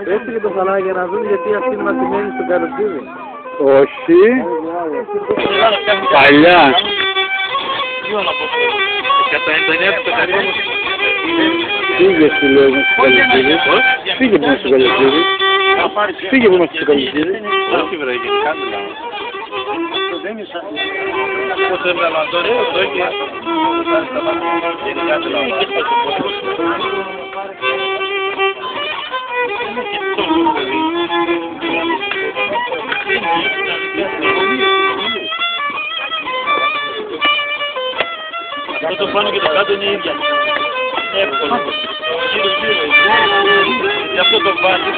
Έτσι και το χαλάει για να δουν γιατί αυτή είναι μαθημένη στον Καροτζίδη. Όχι. Παλιά. Πήγε στη λέω μας στο Καλυστίδη. Πήγε που είμαστε στο Καλυστίδη. Πήγε που είμαστε στο Καλυστίδη. Όχι βρε, γιατί κάντυλα. Πώς έβγαλε ο Αντώνης αυτό και... Αυτό το πάνω και το κάτω είναι ίδια. Είναι εύκολο. Γι' αυτό το βάζει.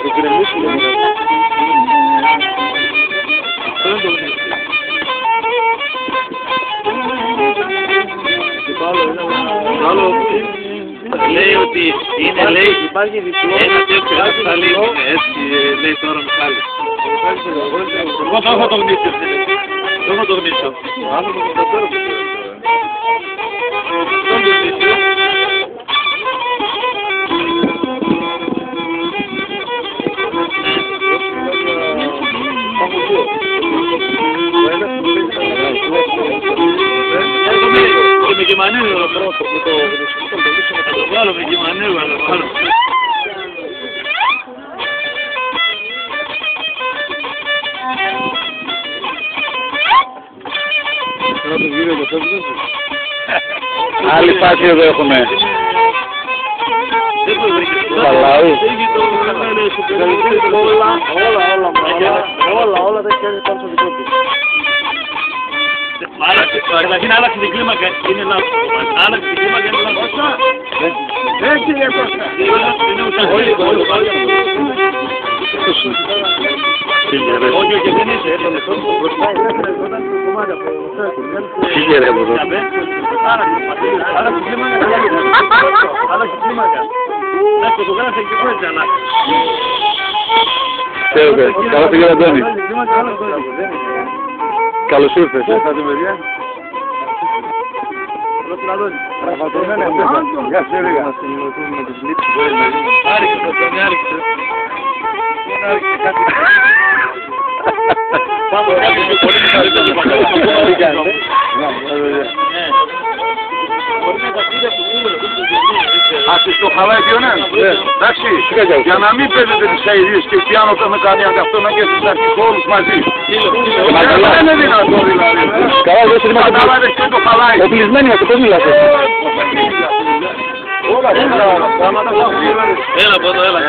Το κρεμίσει λίγο. Αυτό είναι το γνωστό. Λέει ότι είναι, λέει, ένα τέτοιο ασφαλή είναι, έτσι λέει τώρα ο Μιχάλης. Εγώ θα έχω το γνήσιο, δεν έχω το γνήσιο. Άνθρωπο και το τώρα που το γνήσιο. Και με γεμανέου εδώ πέρα. Θα το βγάλω με γεμανέου εδώ πάνω. Άλλη φάση εδώ έχουμε. Παλαού. Όλα δεν κάνει πάνω στο δικό του. Καταρχήν άλλαξε την κλίμακα, είναι λάθος. Άλλαξε την κλίμακα, είναι λάθος. Έτσι είναι Κώστα. Είναι ουσιαστικό. Όχι, όχι, δεν είσαι. Φύγε ρε από εδώ. Άλλαξε την κλίμακα. Άλλαξε την κλίμακα. Να φωτογράφησε και έτσι αλλάξει. Ξέρετε, καλά πήγε ο Αντώνη. Καλώς ήρθες. Γεια σου έλεγα. Να συνεννοηθούμε με τις λήψεις που είναι. Άρχισε το Αντώνη, άρχισε. Δεν άρχισε κάτι. Πάμε κάτι πιο πολύ μεγαλύτερο πακαλά. Μπορεί να τα πήρε από νούμερο. Ας το χαλάει πιο ναι. Εντάξει, για να μην παίζετε τις αηδίες και πιάνω το με κανένα και αυτό να και στους αρχικόλους μαζί. Δεν είναι δυνατό δηλαδή. Καλά, δεν είσαι Κατάλαβες και το χαλάει. οπλισμένοι είμαστε, πώς μιλάτε. Όλα αυτά τα πράγματα. Έλα από εδώ, έλα.